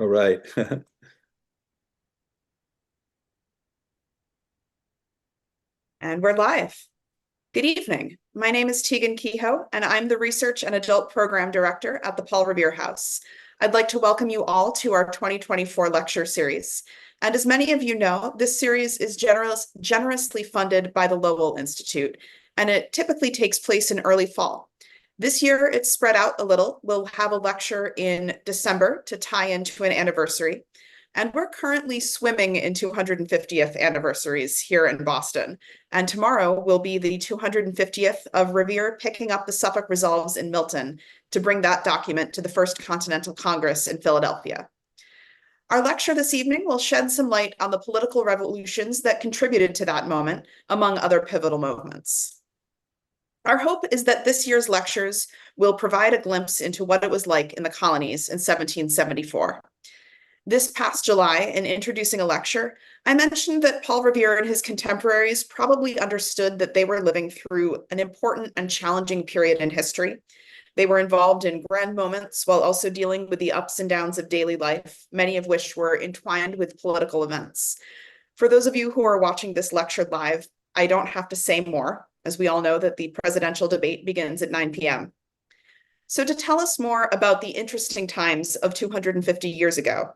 All right. And we're live. Good evening. My name is Tegan Kehoe, and I'm the Research and Adult Program Director at the Paul Revere House. I'd like to welcome you all to our 2024 lecture series. And as many of you know, this series is generously funded by the Lowell Institute, and it typically takes place in early fall. This year, it's spread out a little. We'll have a lecture in December to tie into an anniversary. And we're currently swimming in 250th anniversaries here in Boston. And tomorrow will be the 250th of Revere picking up the Suffolk Resolves in Milton to bring that document to the First Continental Congress in Philadelphia. Our lecture this evening will shed some light on the political revolutions that contributed to that moment, among other pivotal movements. Our hope is that this year's lectures will provide a glimpse into what it was like in the colonies in 1774. This past July, in introducing a lecture, I mentioned that Paul Revere and his contemporaries probably understood that they were living through an important and challenging period in history. They were involved in grand moments while also dealing with the ups and downs of daily life, many of which were entwined with political events. For those of you who are watching this lecture live, I don't have to say more, as we all know that the presidential debate begins at 9 p.m. So to tell us more about the interesting times of 250 years ago,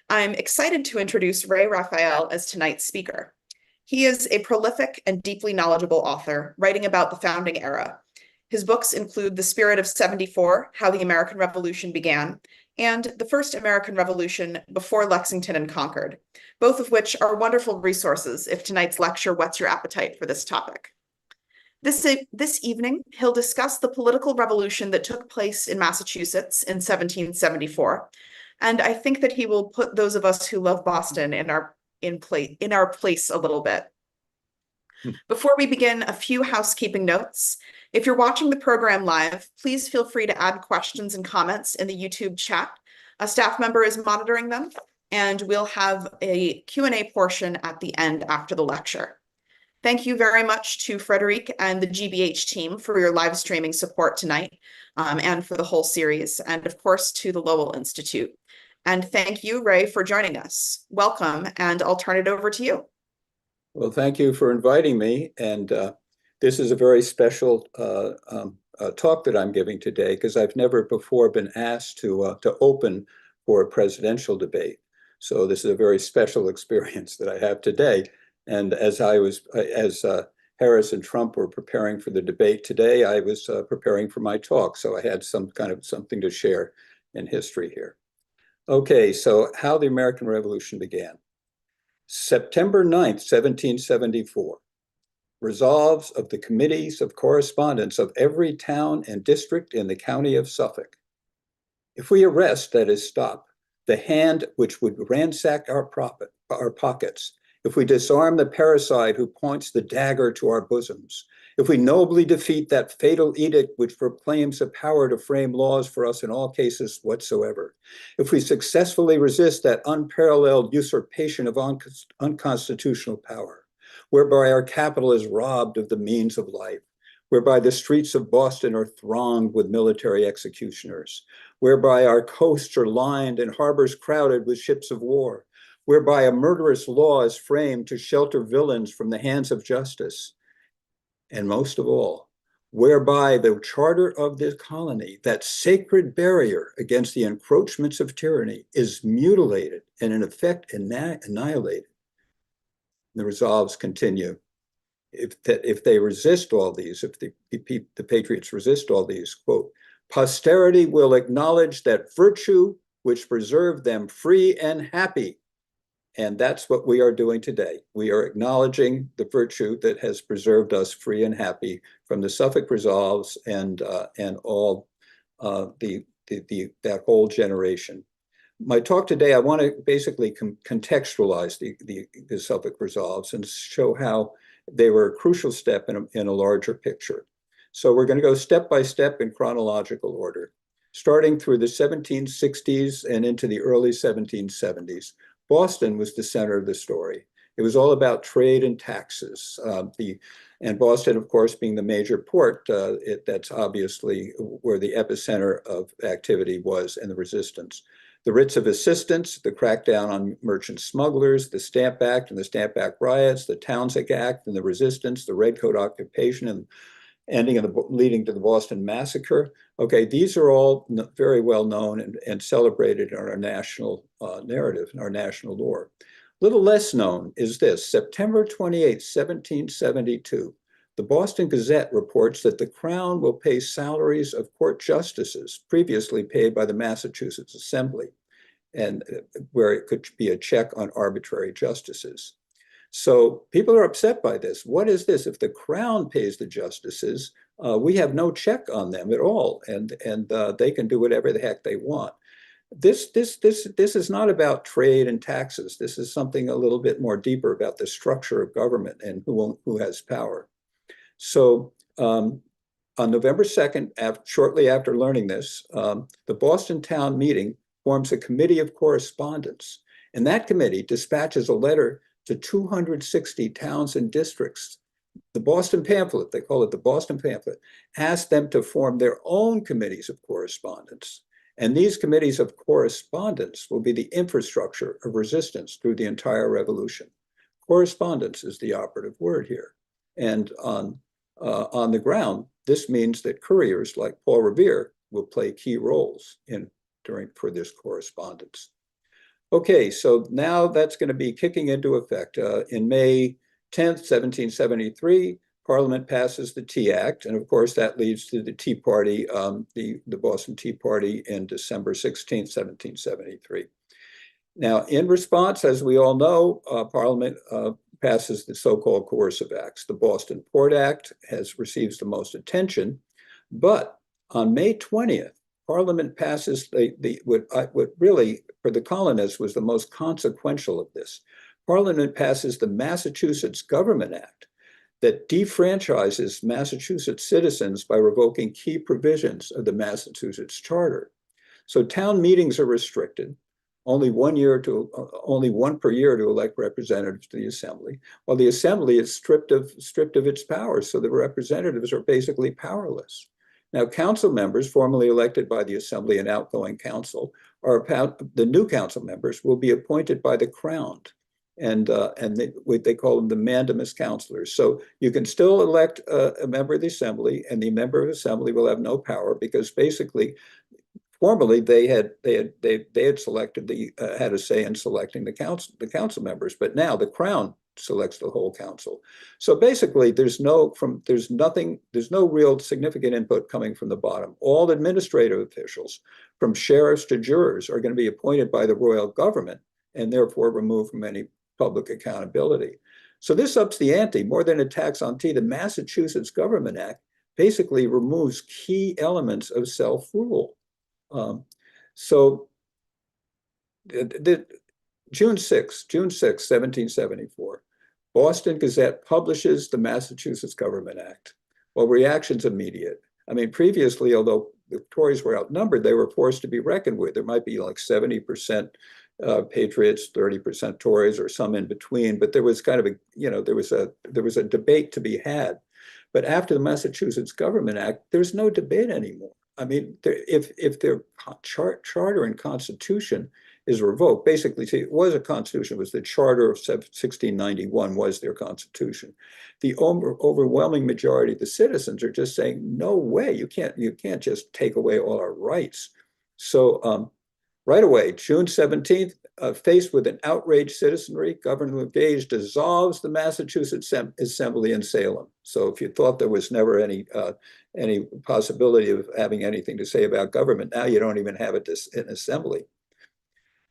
I'm excited to introduce Raphael as tonight's speaker. He is a prolific and deeply knowledgeable author writing about the founding era. His books include The Spirit of 74, How the American Revolution Began, and The First American Revolution Before Lexington and Concord, both of which are wonderful resources if tonight's lecture whets your appetite for this topic. This evening, he'll discuss the political revolution that took place in Massachusetts in 1774, and I think that he will put those of us who love Boston in our place a little bit. Before we begin, a few housekeeping notes. If you're watching the program live, please feel free to add questions and comments in the YouTube chat. A staff member is monitoring them, and we'll have a Q&A portion at the end after the lecture. Thank you very much to Frederic and the GBH team for your live streaming support tonight and for the whole series, and of course to the Lowell Institute. And thank you, Ray, for joining us. Welcome, and I'll turn it over to you. Well, thank you for inviting me. And this is a very special talk that I'm giving today because I've never before been asked to open for a presidential debate. So this is a very special experience that I have today. And as Harris and Trump were preparing for the debate today, I was preparing for my talk. So I had some kind of something to share in history here. Okay, so how the American Revolution began. September 9th, 1774. Resolves of the committees of correspondence of every town and district in the county of Suffolk. If we arrest, that is stop, the hand which would ransack our pockets, if we disarm the parricide who points the dagger to our bosoms, if we nobly defeat that fatal edict which proclaims a power to frame laws for us in all cases whatsoever, if we successfully resist that unparalleled usurpation of unconstitutional power, whereby our capital is robbed of the means of life, whereby the streets of Boston are thronged with military executioners, whereby our coasts are lined and harbors crowded with ships of war, whereby a murderous law is framed to shelter villains from the hands of justice, and most of all, whereby the charter of this colony, that sacred barrier against the encroachments of tyranny, is mutilated and in effect annihilated. The resolves continue. If they resist all these, if the patriots resist all these, quote, posterity will acknowledge that virtue which preserved them free and happy. And that's what we are doing today. We are acknowledging the virtue that has preserved us free and happy from the Suffolk Resolves and all that whole generation. My talk today, I want to basically contextualize the Suffolk Resolves and show how they were a crucial step in a larger picture. So we're going to go step by step in chronological order, starting through the 1760s and into the early 1770s. Boston was the center of the story. It was all about trade and taxes. And Boston, of course, being the major port, that's obviously where the epicenter of activity was and the resistance. the writs of assistance, the crackdown on merchant smugglers, the Stamp Act and the Stamp Act riots, the Townsend Act and the resistance, the Redcoat occupation and leading to the Boston Massacre. Okay, these are all very well known and celebrated in our national narrative, in our national lore. Little less known is this: September 28, 1772, the Boston Gazette reports that the Crown will pay salaries of court justices previously paid by the Massachusetts Assembly, and where it could be a check on arbitrary justices. So people are upset by this. What is this? If the Crown pays the justices, we have no check on them at all, and they can do whatever the heck they want. This is not about trade and taxes. This is something a little bit more deeper about the structure of government and who has power. So on November 2nd, shortly after learning this, the Boston Town Meeting forms a committee of correspondence, and that committee dispatches a letter to 260 towns and districts. The Boston pamphlet, they call it the Boston pamphlet, asked them to form their own committees of correspondence. And these committees of correspondence will be the infrastructure of resistance through the entire revolution. Correspondence is the operative word here. And on the ground, this means that couriers like Paul Revere will play key roles for this correspondence. Okay, so now that's going to be kicking into effect. In May 10th, 1773, Parliament passes the Tea Act, and of course that leads to the Tea Party, the Boston Tea Party in December 16th, 1773. Now, in response, as we all know, Parliament passes the so-called coercive acts. The Boston Port Act receives the most attention, but on May 20th, Parliament passes what really, for the colonists, was the most consequential of this. Parliament passes the Massachusetts Government Act that defranchises Massachusetts citizens by revoking key provisions of the Massachusetts Charter. So town meetings are restricted, only one per year to elect representatives to the Assembly, while the Assembly is stripped of its powers, so the representatives are basically powerless. Now, council members formerly elected by the Assembly and outgoing council the new council members will be appointed by the Crown, and they call them the mandamus councilors. So you can still elect a member of the Assembly, and the member of the Assembly will have no power because basically, formerly they had selected had a say in selecting the council members, but now the Crown selects the whole council. So basically, there's no real significant input coming from the bottom. All administrative officials, from sheriffs to jurors, are going to be appointed by the royal government and therefore removed from any public accountability. So this ups the ante. More than a tax on tea, the Massachusetts Government Act basically removes key elements of self-rule. So June 6, 1774, Boston Gazette publishes the Massachusetts Government Act. Well, reaction's immediate. I mean, previously, although the Tories were outnumbered, they were forced to be reckoned with. There might be like 70% Patriots, 30% Tories, or some in between. But there was kind of there was a debate to be had. But after the Massachusetts Government Act, there's no debate anymore. I mean, if their charter and constitution is revoked, basically, see, it was a constitution. It was the Charter of 1691 was their constitution. The overwhelming majority of the citizens are just saying, no way, you can't just take away all our rights. So right away, June 17th, faced with an outraged citizenry, Governor Gage dissolves the Massachusetts Assembly in Salem. So if you thought there was never any possibility of having anything to say about government, now you don't even have an assembly.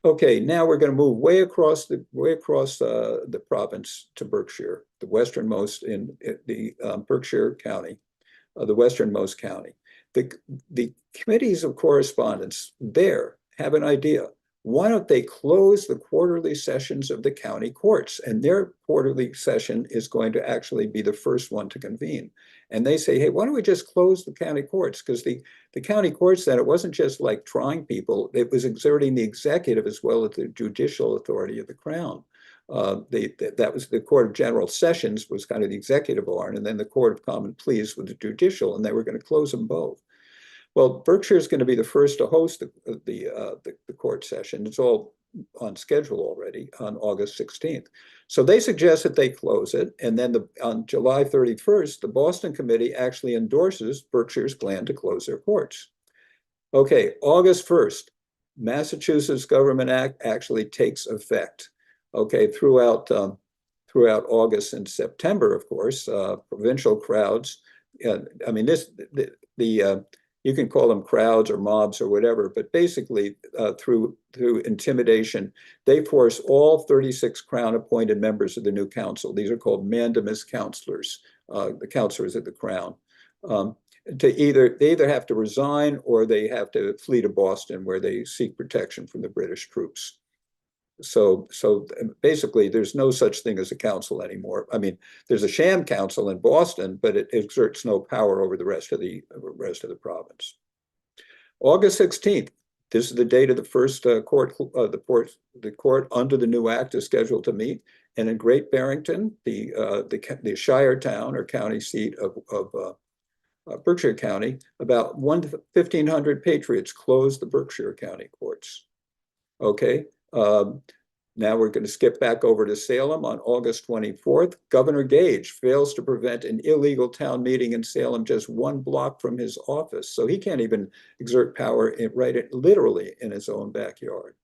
Okay, now we're going to move way across the province to Berkshire, the westernmost in the Berkshire County, the westernmost county. The committees of correspondence there have an idea. Why don't they close the quarterly sessions of the county courts? And their quarterly session is going to actually be the first one to convene. And they say, hey, why don't we just close the county courts? Because the county courts then, it wasn't just like trying people, it was exerting the executive as well as the judicial authority of the Crown. That was the Court of General Sessions was kind of the executive arm, and then the Court of Common Pleas was the judicial, and they were going to close them both. Well, Berkshire is going to be the first to host the court session. It's all on schedule already on August 16th. So they suggest that they close it. And then on July 31st, the Boston Committee actually endorses Berkshire's plan to close their courts. Okay, August 1st, Massachusetts Government Act actually takes effect. Okay, throughout August and September, of course, provincial crowds. I mean, you can call them crowds or mobs or whatever, but basically through intimidation, they force all 36 Crown-appointed members of the new council. These are called mandamus councilors, the councilors of the Crown. They either have to resign or they have to flee to Boston, where they seek protection from the British troops. So basically, there's no such thing as a council anymore. I mean, there's a sham council in Boston, but it exerts no power over the rest of the province. August 16th. This is the date of the first court. The court under the new act is scheduled to meet, and in Great Barrington, the shire town or county seat of Berkshire County, about 1,500 patriots closed the Berkshire County courts. Okay. Now we're going to skip back over to Salem on August 24th. Governor Gage fails to prevent an illegal town meeting in Salem just 1 block from his office. So he can't even exert power literally in his own backyard.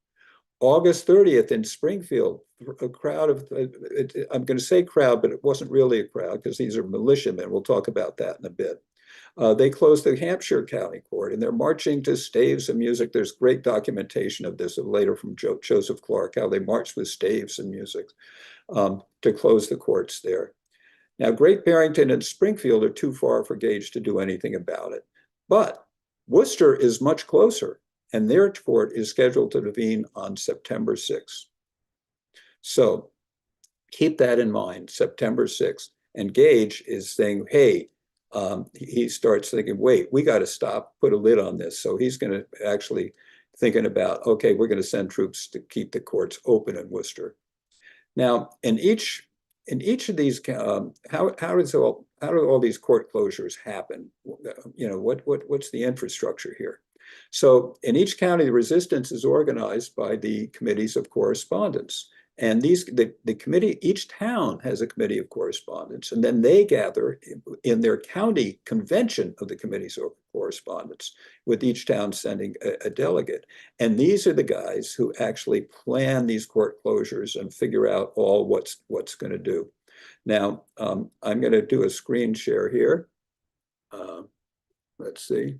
August 30th in Springfield, a crowd of, I'm going to say crowd, but it wasn't really a crowd because these are militiamen. We'll talk about that in a bit. They closed the Hampshire County Court, and they're marching to staves and music. There's great documentation of this later from Joseph Clark, how they marched with staves and music to close the courts there. Now, Great Barrington and Springfield are too far for Gage to do anything about it. But Worcester is much closer, and their court is scheduled to convene on September 6th. So keep that in mind, September 6th. And Gage is saying, hey, he starts thinking, wait, we got to stop, put a lid on this. So he's going to actually thinking about, okay, we're going to send troops to keep the courts open in Worcester. Now, in each of these, how do all these court closures happen? You know, what's the infrastructure here? So in each county, the resistance is organized by the committees of correspondence. And the committee, each town has a committee of correspondence, and then they gather in their county convention of the committees of correspondence, with each town sending a delegate. And these are the guys who actually plan these court closures and figure out all what's going to do. Now, I'm going to do a screen share here. Let's see,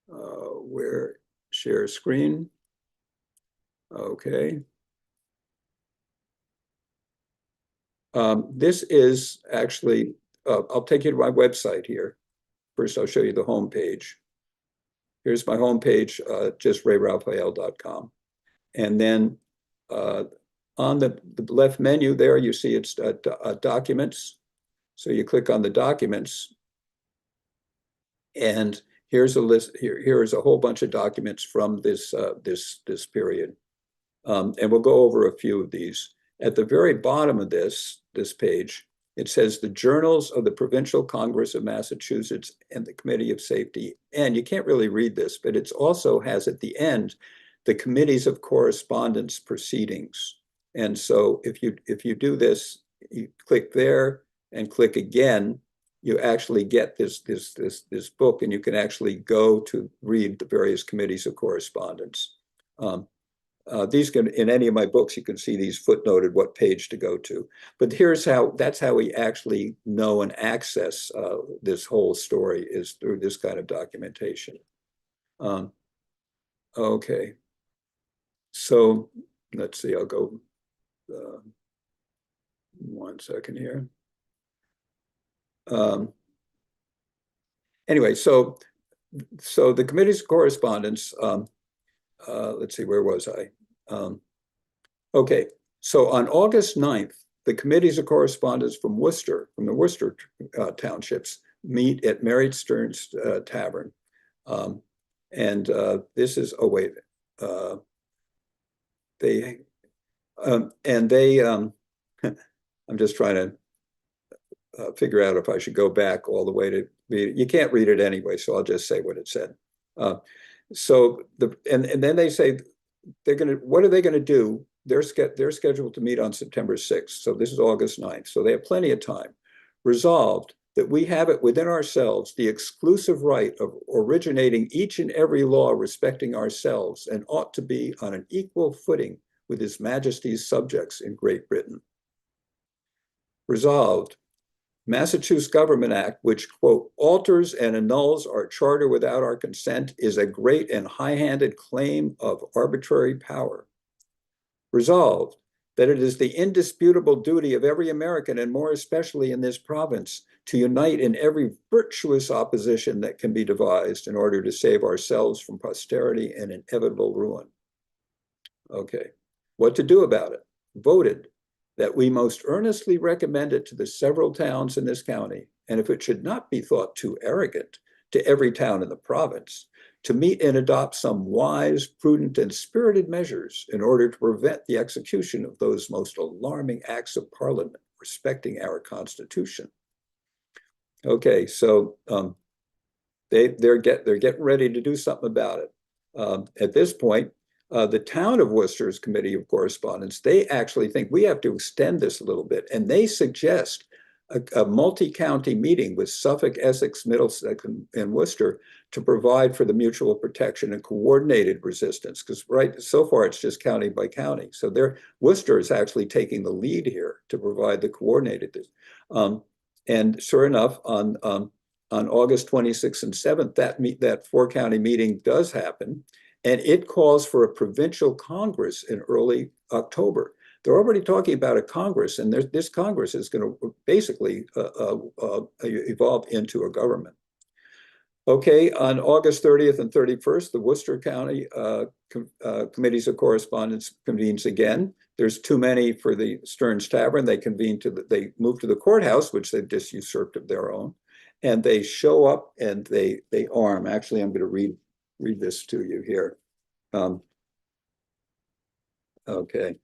where share screen. Okay. This is actually, I'll take you to my website here. First, I'll show you the home page. Here's my home page, just rayraphael.com. And then on the left menu there, you see it's documents. So you click on the documents. And here's a list, here is a whole bunch of documents from this period. And we'll go over a few of these. At the very bottom of this page, it says the journals of the Provincial Congress of Massachusetts and the Committee of Safety. And you can't really read this, but it also has at the end the committees of correspondence proceedings. And so if you do this, you click there and click again, you actually get this book, and you can actually go to read the various committees of correspondence. These can, in any of my books, you can see these footnoted what page to go to. But that's how we actually know and access this whole story, is through this kind of documentation. Okay. So let's see, I'll go 1 second here. Anyway, so the committee's correspondence, let's see, where was I? Okay, so on August 9th, the committees of correspondence from the Worcester townships meet at Mary Stern's Tavern. And this is, oh wait, I'm just trying to figure out if I should go back all the way to read it. You can't read it anyway, so I'll just say what it said. And then they say what are they going to do? They're scheduled to meet on September 6th. So this is August 9th. So they have plenty of time. Resolved that we have it within ourselves the exclusive right of originating each and every law respecting ourselves and ought to be on an equal footing with His Majesty's subjects in Great Britain. Resolved, Massachusetts Government Act, which, quote, alters and annuls our charter without our consent, is a great and high-handed claim of arbitrary power. Resolved, that it is the indisputable duty of every American, and more especially in this province, to unite in every virtuous opposition that can be devised in order to save ourselves from posterity and inevitable ruin. Okay, what to do about it? Voted that we most earnestly recommend it to the several towns in this county, and if it should not be thought too arrogant, to every town in the province, to meet and adopt some wise, prudent, and spirited measures in order to prevent the execution of those most alarming acts of Parliament respecting our Constitution. Okay, so they're getting ready to do something about it. At this point, the town of Worcester's Committee of Correspondence, they actually think we have to extend this a little bit, and they suggest a multi-county meeting with Suffolk, Essex, Middlesex, and Worcester to provide for the mutual protection and coordinated resistance, because so far it's just county by county. So Worcester is actually taking the lead here to provide the coordinated. And sure enough, on August 26th and 7th, that four-county meeting does happen, and it calls for a Provincial Congress in early October. They're already talking about a Congress, and this Congress is going to basically evolve into a government. Okay, on August 30th and 31st, the Worcester County Committees of Correspondence convenes again. There's too many for the Stearns Tavern. They move to the courthouse, which they've just usurped of their own, and they show up and they arm. Actually, I'm going to read this to you here. Okay.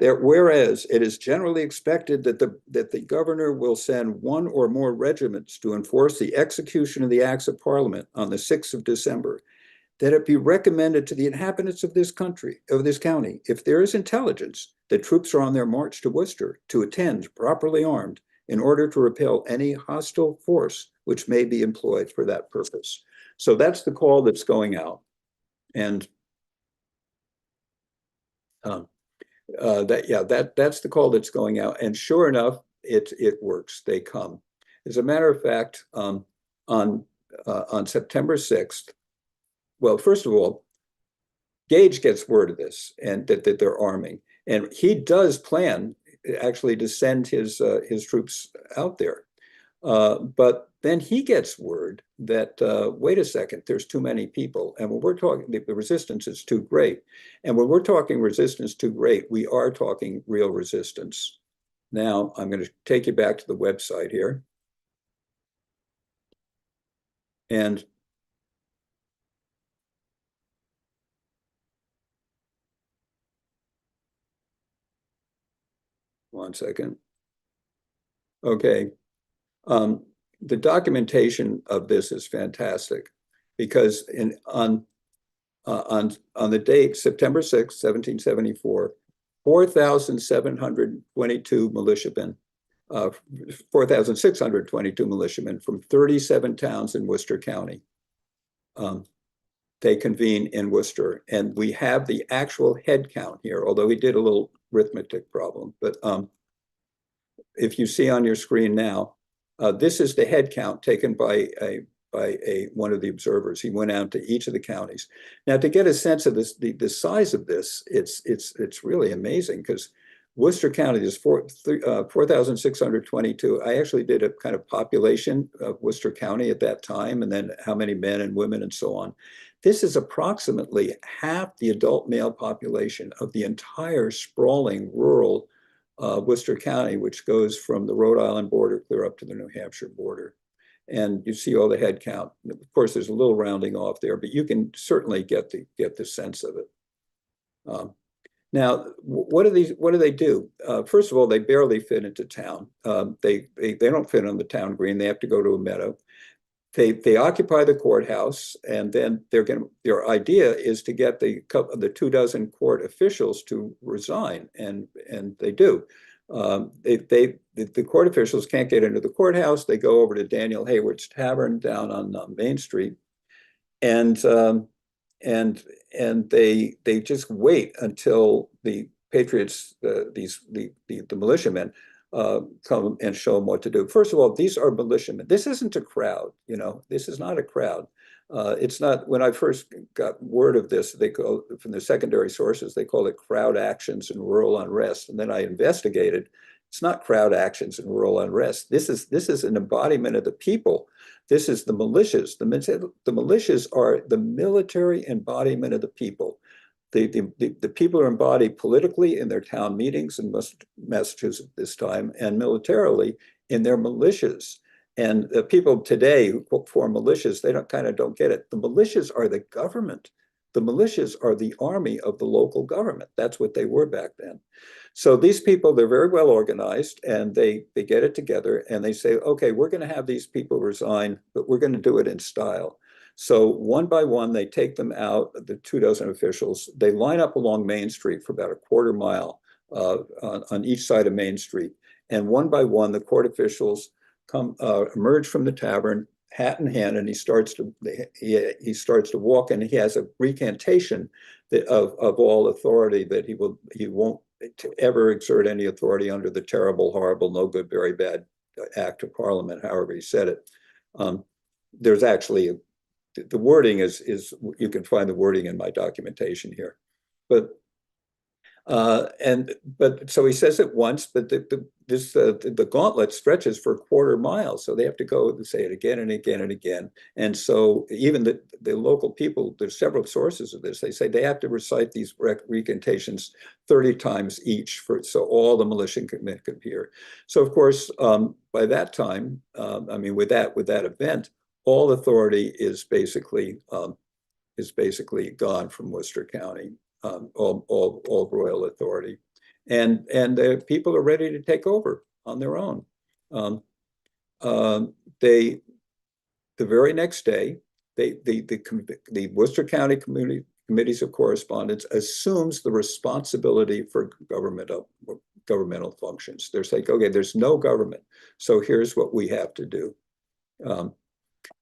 Whereas it is generally expected that the governor will send one or more regiments to enforce the execution of the acts of Parliament on the 6th of December, that it be recommended to the inhabitants of this county, if there is intelligence that troops are on their march to Worcester, to attend properly armed in order to repel any hostile force which may be employed for that purpose. So that's the call that's going out. And that's the call that's going out. And sure enough, it works. They come. As a matter of fact, on September 6th, well, first of all, Gage gets word of this and that they're arming, and he does plan actually to send his troops out there. But then he gets word that, wait a second, there's too many people. And when we're talking, the resistance is too great. And when we're talking resistance too great, we are talking real resistance. Now, I'm going to take you back to the website here. And one second. Okay. The documentation of this is fantastic, because on the date September 6, 1774, 4,722 militiamen, 4,622 militiamen from 37 towns in Worcester County. They convene in Worcester, and we have the actual head count here, although we did a little arithmetic problem. But if you see on your screen now, this is the head count taken by one of the observers. He went out to each of the counties. Now, to get a sense of this, the size of this, it's really amazing, because Worcester County is 4,622. I actually did a kind of population of Worcester County at that time, and then how many men and women and so on. This is approximately half the adult male population of the entire sprawling rural Worcester County, which goes from the Rhode Island border clear up to the New Hampshire border. And you see all the head count. Of course, there's a little rounding off there, but you can certainly get the sense of it. Now, what do they do? First of all, they barely fit into town. They don't fit on the town green. They have to go to a meadow. They occupy the courthouse, and then their idea is to get the 24 court officials to resign, and they do. The court officials can't get into the courthouse. They go over to Daniel Hayward's Tavern down on Main Street, and they just wait until the patriots, the militiamen, come and show them what to do. First of all, these are militiamen. This isn't a crowd, this is not a crowd. It's not, when I first got word of this, they call, from the secondary sources, they call it crowd actions and rural unrest. And then I investigated. It's not crowd actions and rural unrest. This is an embodiment of the people. This is the militias. The militias are the military embodiment of the people. The people are embodied politically in their town meetings in Massachusetts this time, and militarily in their militias. And the people today who form militias, they don't get it. The militias are the government. The militias are the army of the local government. That's what they were back then. So these people, they're very well organized, and they get it together, and they say, okay, we're going to have these people resign, but we're going to do it in style. So one by one, they take them out, the 24 officials. They line up along Main Street for about a quarter mile on each side of Main Street. And one by one, the court officials emerge from the tavern, hat in hand, and he starts to walk, and he has a recantation of all authority, that he won't ever exert any authority under the terrible, horrible, no good, very bad act of Parliament, however he said it. There's actually the wording is you can find the wording in my documentation here, but so he says it once, but the gauntlet stretches for a quarter mile, so they have to go and say it again and again and again. And so even the local people, there's several sources of this. They say they have to recite these recantations 30 times each, so all the militia can hear. So of course, by that time, with that event, all authority is basically gone from Worcester County, all royal authority, and the people are ready to take over on their own. The very next day, the Worcester County Committees of Correspondence assumes the responsibility for governmental functions. They're saying, okay, there's no government, so here's what we have to do.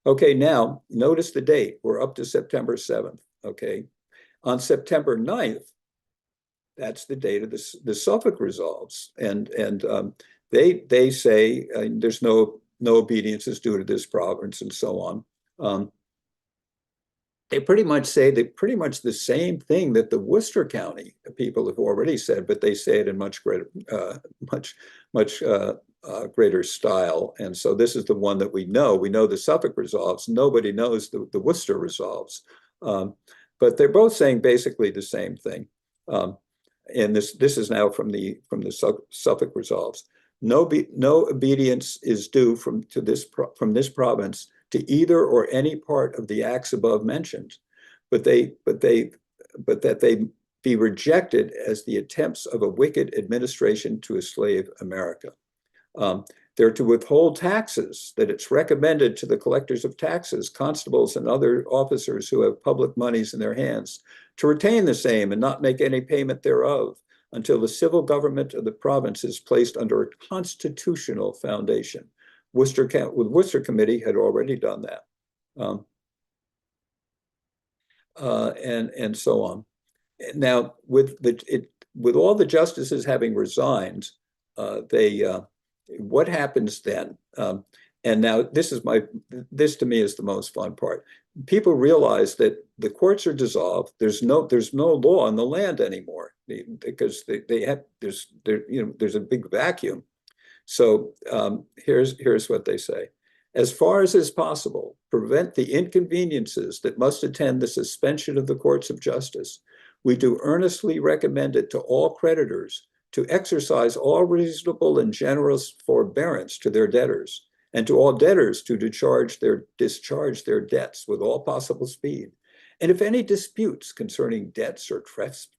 Okay, now notice the date. We're up to September 7th. Okay, on September 9th, that's the date of the Suffolk resolves, and they say there's no obedience is due to this province, and so on. They pretty much say the same thing that the Worcester County people have already said, but they say it in much greater greater style. And so this is the one that we know. We know the Suffolk resolves. Nobody knows the Worcester resolves. But they're both saying basically the same thing. And this is now from the Suffolk resolves. No obedience is due from this province to either or any part of the acts above mentioned, but that they be rejected as the attempts of a wicked administration to enslave America. They're to withhold taxes, that it's recommended to the collectors of taxes, constables, and other officers who have public monies in their hands to retain the same and not make any payment thereof until the civil government of the province is placed under a constitutional foundation. Worcester Committee had already done that, and so on. Now, with all the justices having resigned, what happens then? And now this to me is the most fun part. People realize that the courts are dissolved. There's no law on the land anymore, because there's a big vacuum. So here's what they say. As far as is possible, prevent the inconveniences that must attend the suspension of the courts of justice. We do earnestly recommend it to all creditors to exercise all reasonable and generous forbearance to their debtors, and to all debtors to discharge their debts with all possible speed, And if any disputes concerning debts or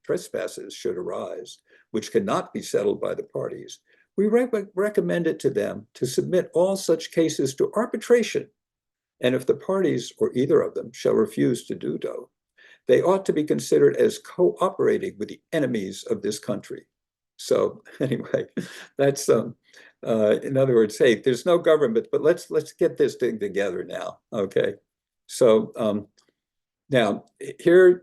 trespasses should arise, which cannot be settled by the parties, we recommend it to them to submit all such cases to arbitration. And if the parties or either of them shall refuse to do so, they ought to be considered as cooperating with the enemies of this country. So anyway, that's in other words, hey, there's no government, but let's get this thing together now. Okay, so now here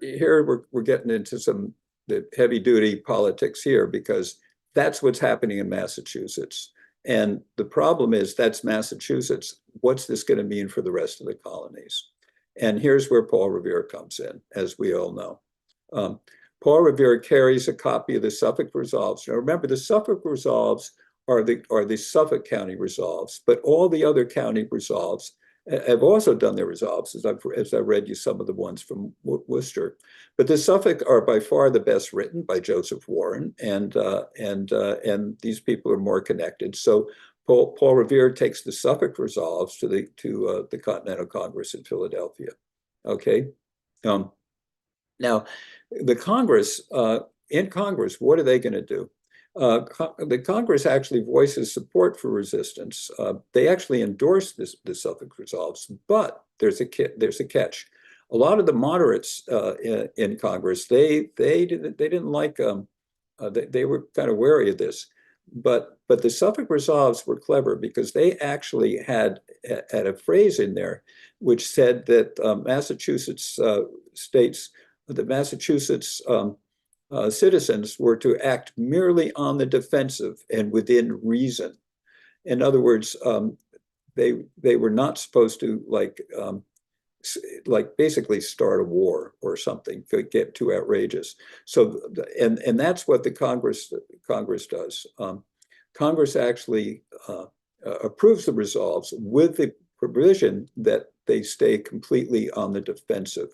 we're getting into some the heavy duty politics here, because that's what's happening in Massachusetts. And the problem is that's Massachusetts. What's this going to mean for the rest of the colonies? And here's where Paul Revere comes in, as we all know. Paul Revere carries a copy of the Suffolk Resolves. Now remember, the Suffolk Resolves are the Suffolk County Resolves, but all the other county resolves have also done their resolves, as I read you some of the ones from Worcester. But the Suffolk are by far the best written by Joseph Warren, and these people are more connected. So Paul Revere takes the Suffolk resolves to the Continental Congress in Philadelphia. Okay, now the Congress in Congress, what are they going to do? The Congress actually voices support for resistance. They actually endorse the Suffolk resolves, but there's a catch. A lot of the moderates in Congress, they didn't like they were kind of wary of this. But the Suffolk resolves were clever, because they actually had a phrase in there which said that Massachusetts citizens were to act merely on the defensive and within reason. In other words, they were not supposed to like basically start a war or something, could get too outrageous. So and that's what the Congress does. Congress actually approves the resolves with the provision that they stay completely on the defensive.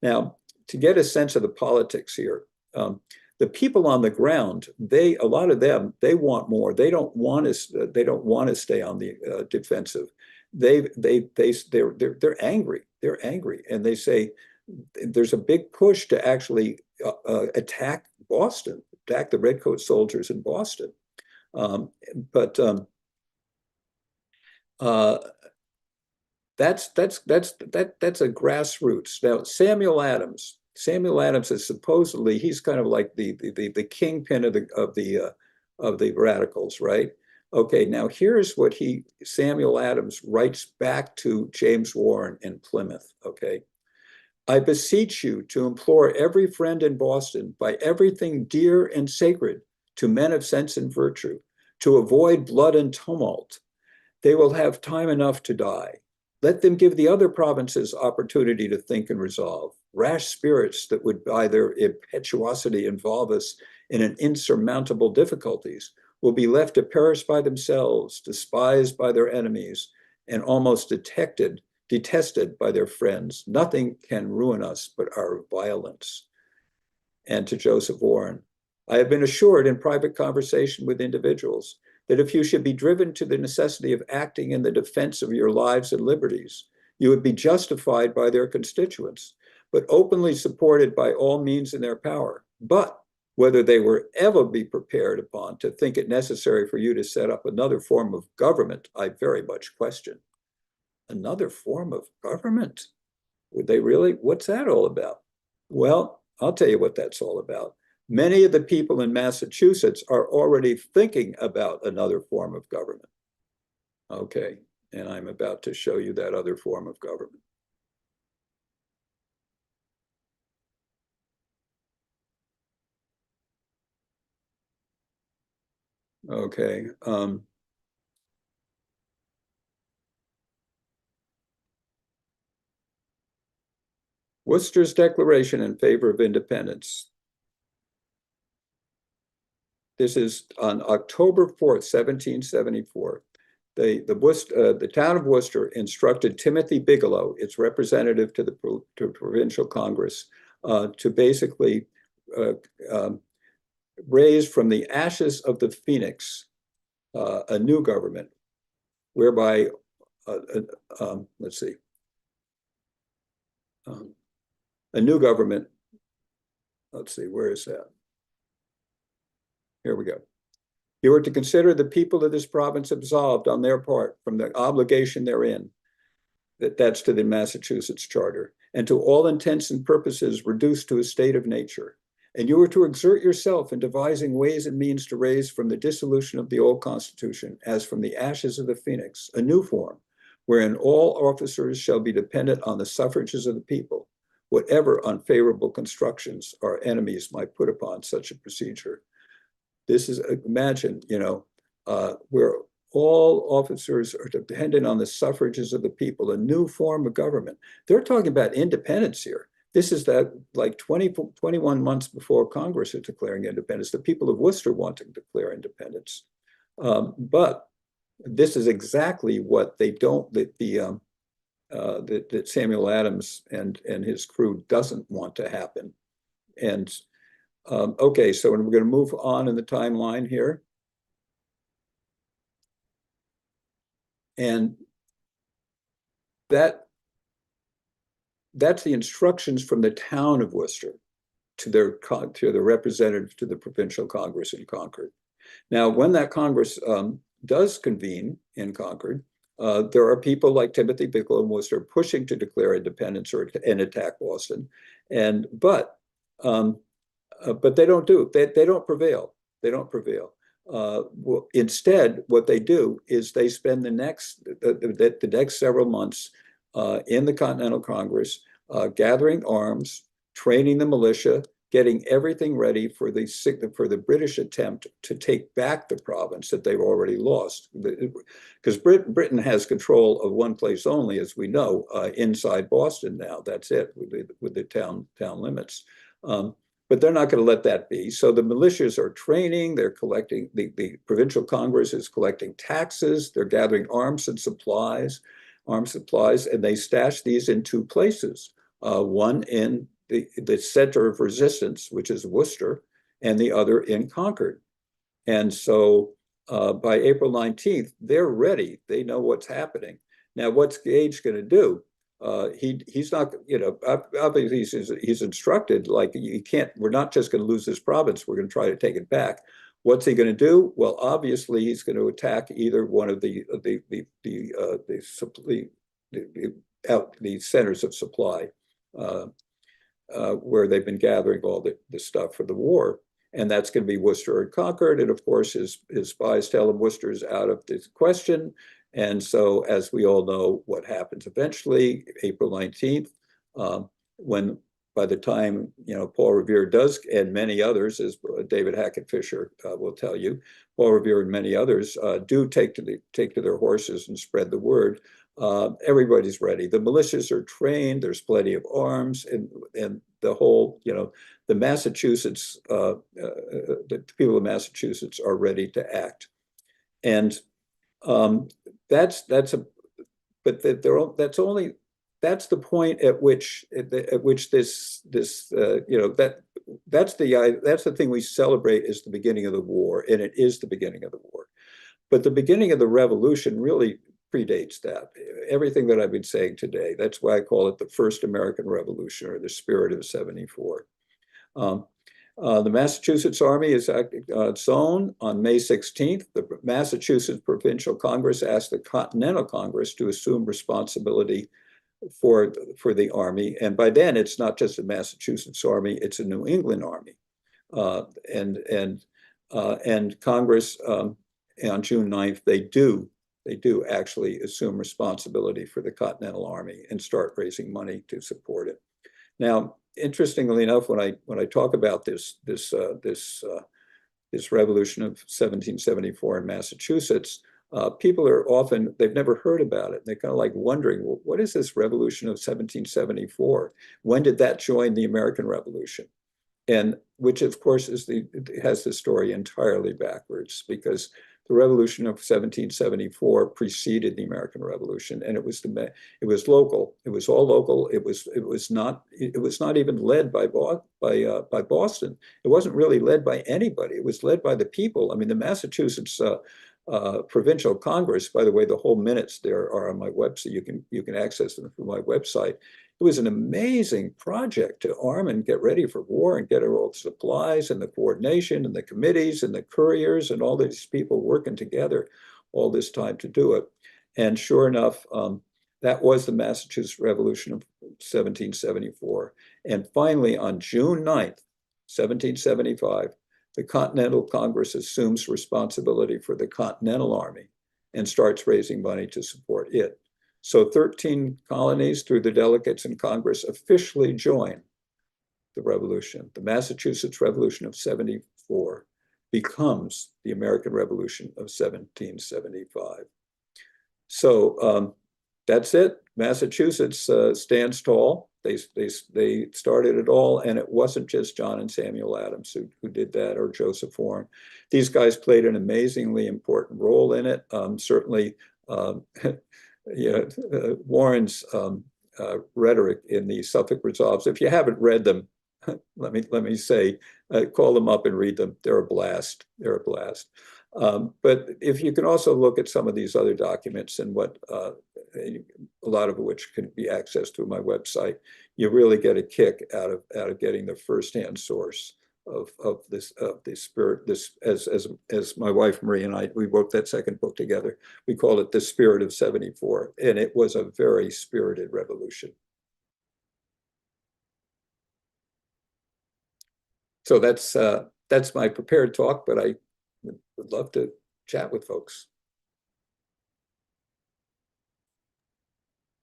Now, to get a sense of the politics here, the people on the ground, a lot of them, they want more. They don't want to stay on the defensive. They're angry. They're angry, and they say there's a big push to actually attack Boston, attack the redcoat soldiers in Boston. But that's a grassroots. Now, Samuel Adams is supposedly, he's kind of like the kingpin of the radicals, right? Okay, now here's what Samuel Adams writes back to James Warren in Plymouth. Okay, I beseech you to implore every friend in Boston by everything dear and sacred to men of sense and virtue to avoid blood and tumult. They will have time enough to die. Let them give the other provinces opportunity to think and resolve. Rash spirits that would by their impetuosity involve us in an insurmountable difficulties will be left to perish by themselves, despised by their enemies, and almost detested by their friends. Nothing can ruin us but our violence. And to Joseph Warren, I have been assured in private conversation with individuals that if you should be driven to the necessity of acting in the defense of your lives and liberties, you would be justified by their constituents, but openly supported by all means in their power. But whether they will ever be prepared upon to think it necessary for you to set up another form of government, I very much question. Another form of government? Would they really? What's that all about? Well, I'll tell you what that's all about. Many of the people in Massachusetts are already thinking about another form of government. Okay, and I'm about to show you that other form of government. Okay. Worcester's Declaration in favor of independence. This is on October 4th, 1774. The town of Worcester instructed Timothy Bigelow, its representative to the Provincial Congress, to basically raise from the ashes of the phoenix a new government, whereby, let's see, a new government. Let's see, where is that? Here we go. You are to consider the people of this province absolved on their part from the obligation therein. That's to the Massachusetts Charter, and to all intents and purposes reduced to a state of nature. And you are to exert yourself in devising ways and means to raise from the dissolution of the old Constitution, as from the ashes of the phoenix, a new form, wherein all officers shall be dependent on the suffrages of the people, whatever unfavorable constructions our enemies might put upon such a procedure. This is, imagine, where all officers are dependent on the suffrages of the people, a new form of government. They're talking about independence here. This is that like 21 months before Congress is declaring independence. The people of Worcester want to declare independence. But this is exactly what they don't, that Samuel Adams and his crew doesn't want to happen. And okay, so we're going to move on in the timeline here. And that's the instructions from the town of Worcester to the representative to the Provincial Congress in Concord. Now, when that Congress does convene in Concord, there are people like Timothy Bickle and Worcester pushing to declare independence and attack Boston, but they don't do it. They don't prevail. They don't prevail. Instead, what they do is they spend the next several months in the Continental Congress gathering arms, training the militia, getting everything ready for the British attempt to take back the province that they've already lost. Because Britain has control of one place only, as we know, inside Boston now. That's it, with the town limits. But they're not going to let that be. So the militias are training, they're collecting, the Provincial Congress is collecting taxes, they're gathering arms supplies, and they stash these in two places. One in the center of resistance, which is Worcester, and the other in Concord. And so by April 19th, they're ready. They know what's happening. Now, what's Gage going to do? He's not, obviously he's instructed, like, we're not just going to lose this province, we're going to try to take it back. What's he going to do? Well, obviously he's going to attack either one of the centers of supply where they've been gathering all the stuff for the war. And that's going to be Worcester and Concord. And of course, his spies tell him Worcester is out of the question. And so, as we all know, what happens eventually, April 19th, when by the time, Paul Revere does, and many others, as David Hackett Fisher will tell you, Paul Revere and many others do take to their horses and spread the word. Everybody's ready. The militias are trained. There's plenty of arms, and the whole, the Massachusetts, the people of Massachusetts are ready to act. And that's the point at which that's the thing we celebrate as the beginning of the war, and it is the beginning of the war. But the beginning of the revolution really predates that. Everything that I've been saying today, that's why I call it the first American Revolution, or the spirit of '74. The Massachusetts Army is acting on its own. On May 16th, the Massachusetts Provincial Congress asked the Continental Congress to assume responsibility for the Army. And by then, it's not just a Massachusetts Army, it's a New England Army. And Congress, on June 9th, they do actually assume responsibility for the Continental Army and start raising money to support it. Now, interestingly enough, when I talk about this revolution of 1774 in Massachusetts, people are often, they've never heard about it. They're kind of like wondering, well, what is this revolution of 1774? When did that join the American Revolution? And which, of course, has the story entirely backwards, because the Revolution of 1774 preceded the American Revolution, and it was local. It was all local. It was not even led by Boston. It wasn't really led by anybody. It was led by the people. I mean, the Massachusetts Provincial Congress, by the way, the whole minutes there are on my website. You can access them through my website. it was an amazing project to arm and get ready for war and get all the supplies and the coordination and the committees and the couriers and all these people working together all this time to do it. And sure enough, that was the Massachusetts Revolution of 1774. And finally, on June 9th, 1775, the Continental Congress assumes responsibility for the Continental Army and starts raising money to support it. So 13 colonies, through the delegates in Congress, officially join the revolution. The Massachusetts Revolution of 74 becomes the American Revolution of 1775. So that's it. Massachusetts stands tall. They started it all, and it wasn't just John and Samuel Adams who did that, or Joseph Warren. These guys played an amazingly important role in it. Certainly, yeah, Warren's rhetoric in the Suffolk Resolves. If you haven't read them, let me say, call them up and read them. They're a blast. They're a blast. But if you can also look at some of these other documents, and what a lot of which can be accessed through my website, you really get a kick out of getting the firsthand source of the spirit. This, as my wife Marie and I, we wrote that second book together. We called it The Spirit of 74, and it was a very spirited revolution. So that's my prepared talk, but I would love to chat with folks.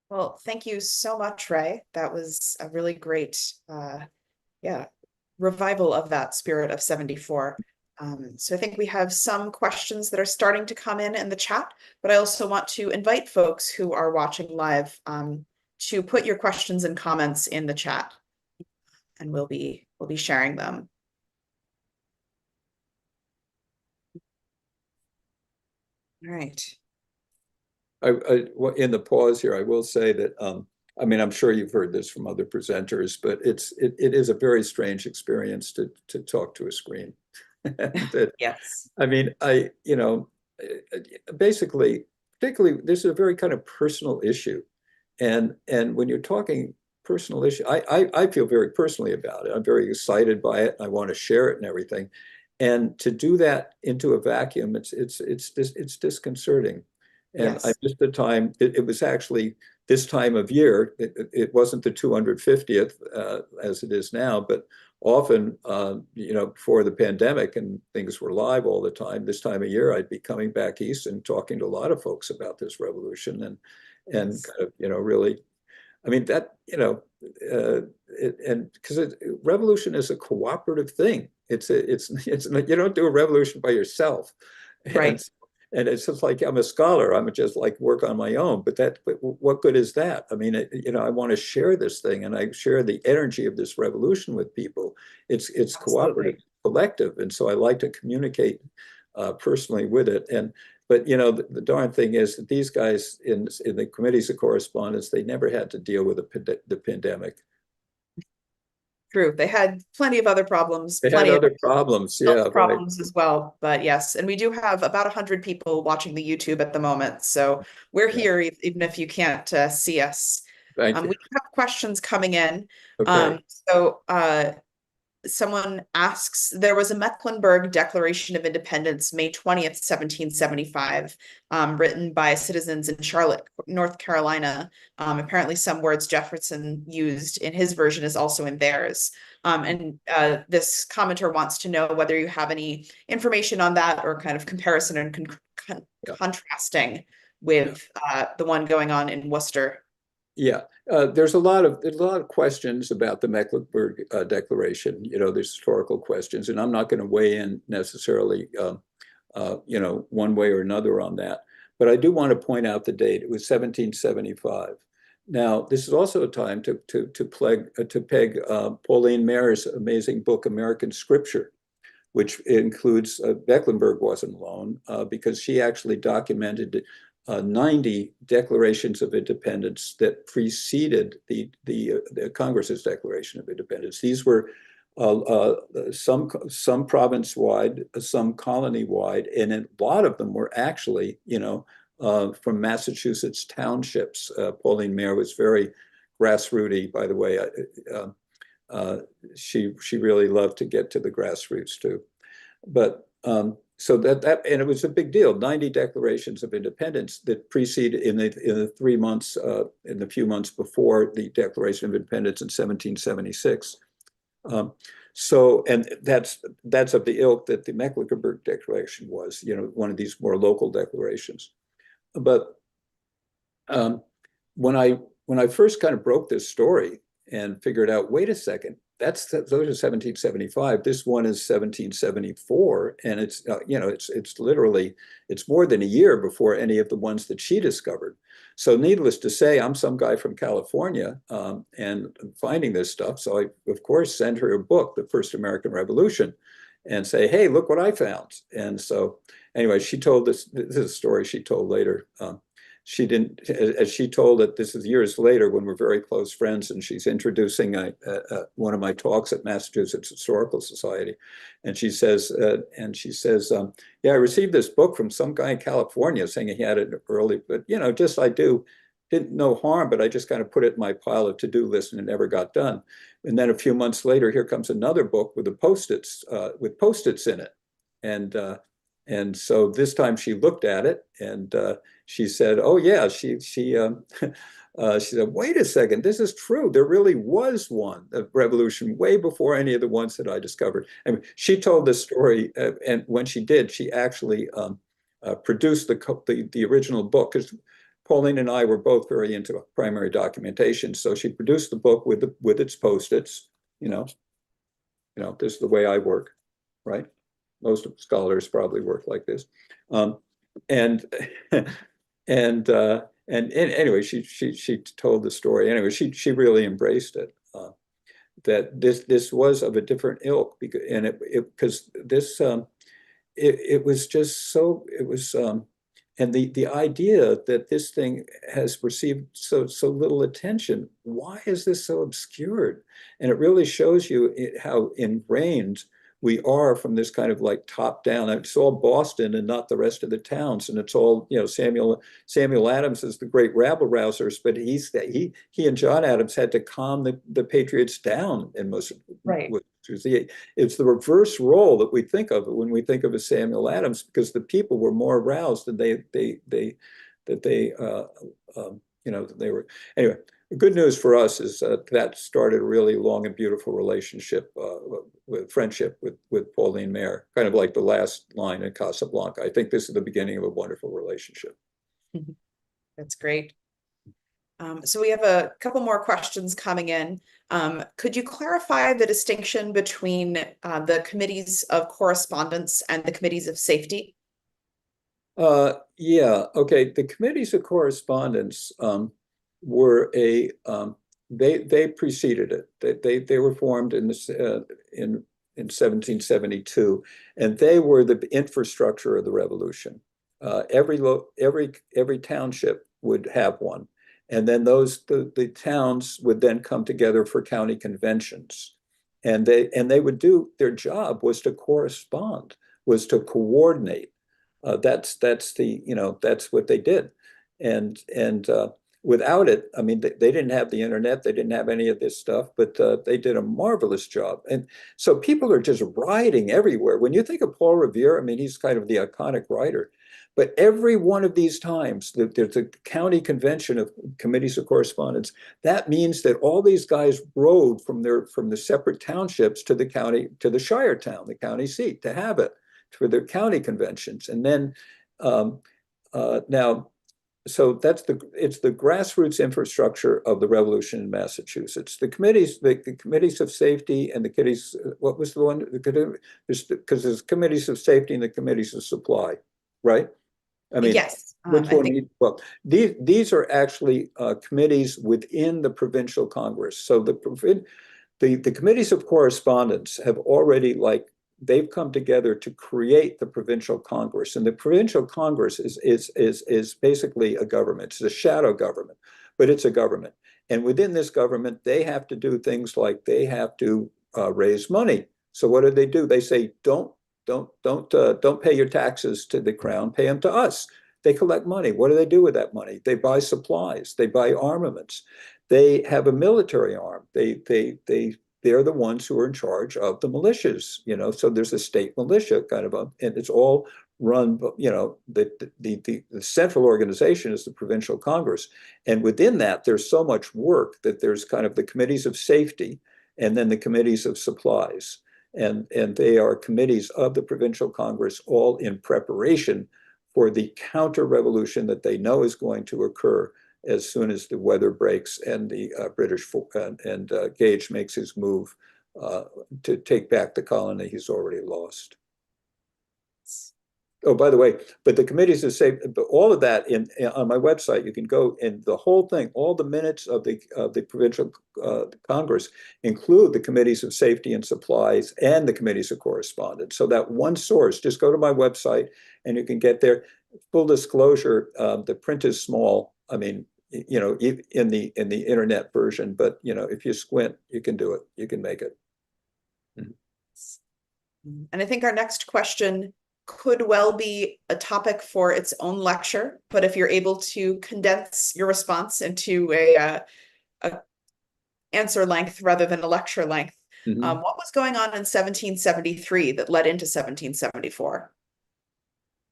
Well, thank you so much, Ray. That was a really great, revival of that spirit of 74. So I think we have some questions that are starting to come in the chat, but I also want to invite folks who are watching live to put your questions and comments in the chat, and we'll be sharing them. All right. In the pause here, I will say that, I mean, I'm sure you've heard this from other presenters, but it is a very strange experience to talk to a screen. Yes. I mean, basically, particularly, this is a very kind of personal issue. And when you're talking personal issue, I feel very personally about it. I'm very excited by it. I want to share it and everything. And to do that into a vacuum, it's disconcerting. And Yes. I missed the time. It was actually this time of year. It wasn't the 250th as it is now, but often, before the pandemic and things were live all the time, this time of year, I'd be coming back east and talking to a lot of folks about this revolution, and Yes. kind of, really, I mean, that, and because revolution is a cooperative thing. It's you don't do a revolution by yourself. Right. And it's just like, I'm a scholar. I'm just like work on my own. But what good is that? I mean, I want to share this thing, and I share the energy of this revolution with people. It's cooperative, collective, and so I like to communicate personally with it. But the darn thing is that these guys in the committees of correspondence, they never had to deal with the pandemic. True. They had plenty of other problems. They had other problems, yeah, problems as well. But yes, and we do have about 100 people watching the YouTube at the moment, so we're here even if you can't see us. Thank you. We have questions coming in. Okay. Someone asks, there was a Mecklenburg Declaration of Independence, May 20th, 1775, written by citizens in Charlotte, North Carolina. Apparently some words Jefferson used in his version is also in theirs. This commenter wants to know whether you have any information on that, or kind of comparison and contrasting with the one going on in Worcester. Yeah, there's a lot of questions about the Mecklenburg Declaration. There's historical questions, and I'm not going to weigh in necessarily, one way or another on that. But I do want to point out the date. It was 1775. Now, this is also a time to peg Pauline Maier's amazing book, American Scripture, which includes Mecklenburg wasn't alone, because she actually documented 90 declarations of independence that preceded the Congress's Declaration of Independence. These were some province-wide, some colony-wide, and a lot of them were actually, from Massachusetts townships. Pauline Maier was very grassrooty, by the way. She really loved to get to the grassroots too. But so and it was a big deal. 90 declarations of independence that preceded in the 3 months, in the few months before the Declaration of Independence in 1776. So, and that's of the ilk that the Mecklenburg Declaration was, one of these more local declarations. But when I first kind of broke this story and figured out, wait a second, those are 1775. This one is 1774, and it's it's literally more than a year before any of the ones that she discovered. So needless to say, I'm some guy from California and finding this stuff. So I, of course, send her a book, The First American Revolution, and say, hey, look what I found. And so anyway, she told this is a story she told later. She didn't, as she told it, this is years later when we're very close friends, and she's introducing one of my talks at Massachusetts Historical Society. And she says, yeah, I received this book from some guy in California saying he had it early, but just didn't know harm, but I just kind of put it in my pile of to-do list and it never got done. And then a few months later, here comes another book with Post-its in it. And so this time she looked at it and she said, oh yeah, she said, wait a second, this is true. There really was a revolution way before any of the ones that I discovered. I mean, she told this story, and when she did, she actually produced the original book, because Pauline and I were both very into primary documentation. So she produced the book with its Post-its. This is the way I work, right? Most scholars probably work like this. And anyway, she told the story. Anyway, she really embraced it. That this was of a different ilk, because it was just so, it was and the idea that this thing has received so little attention, why is this so obscured? And it really shows you how ingrained we are from this kind of like top down. It's all Boston and not the rest of the towns, and it's all Samuel Adams is the great rabble rousers, but he and John Adams had to calm the Patriots down in most right. It's the reverse role that we think of when we think of a Samuel Adams, because the people were more aroused and they were anyway. The good news for us is that started a really long and beautiful relationship, friendship with Pauline Maier, kind of like the last line in Casablanca. I think this is the beginning of a wonderful relationship. That's great. So we have a couple more questions coming in. Could you clarify the distinction between the committees of correspondence and the committees of safety? Yeah, okay. The committees of correspondence were they preceded it. They were formed in 1772, and they were the infrastructure of the revolution. Every township would have one, and then the towns would then come together for county conventions, and they would do, their job was to correspond, was to coordinate. That's what they did, and without it, I mean, they didn't have the internet, they didn't have any of this stuff, but they did a marvelous job. And so people are just writing everywhere. When you think of Paul Revere, I mean, he's kind of the iconic writer. But every one of these times, there's a county convention of committees of correspondence. That means that all these guys rode from the separate townships to the county, to the shire town, the county seat, to have it for their county conventions. And then now, so it's the grassroots infrastructure of the revolution in Massachusetts. The committees of safety and the committees, what was the one? Because there's committees of safety and the committees of supply, right? I mean, yes. Which one? Well, these are actually committees within the Provincial Congress. So the committees of correspondence have already they've come together to create the Provincial Congress, and the Provincial Congress is basically a government. It's a shadow government, but it's a government. And within this government, they have to do things like they have to raise money. So what do? They say, don't pay your taxes to the crown, pay them to us. They collect money. What do they do with that money? They buy supplies, they buy armaments. they have a military arm. They're the ones who are in charge of the militias, so there's a state militia kind of, and it's all run, the central organization is the Provincial Congress. And within that, there's so much work that there's kind of the committees of safety and then the committees of supplies. And they are committees of the Provincial Congress, all in preparation for the counter-revolution that they know is going to occur as soon as the weather breaks and the British and Gage makes his move to take back the colony he's already lost. Oh, by the way, but the committees of safety, but all of that on my website, you can go, and the whole thing, all the minutes of the Provincial Congress include the committees of safety and supplies and the committees of correspondence. So that one source, just go to my website and you can get there. Full disclosure, the print is small. I mean, in the internet version, but if you squint, you can do it. You can make it. And I think our next question could well be a topic for its own lecture, but if you're able to condense your response into a answer length rather than a lecture length, what was going on in 1773 that led into 1774?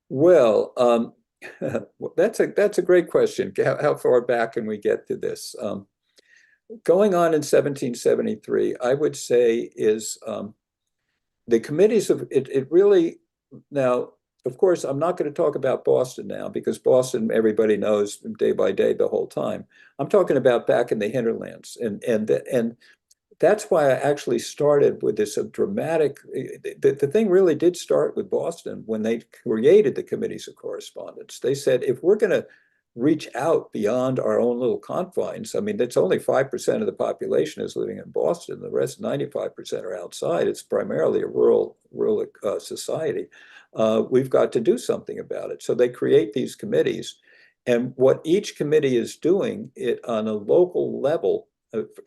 Well, that's a great question. How far back can we get to this? Going on in 1773, I would say is the committees of it really. Now, of course, I'm not going to talk about Boston now because Boston, everybody knows day by day the whole time. I'm talking about back in the hinterlands, and that's why I actually started with this dramatic. The thing really did start with Boston when they created the committees of correspondence. They said, if we're going to reach out beyond our own little confines, I mean, that's only 5% of the population is living in Boston. The rest, 95% are outside. It's primarily a rural society. We've got to do something about it. So they create these committees. And what each committee is doing it on a local level,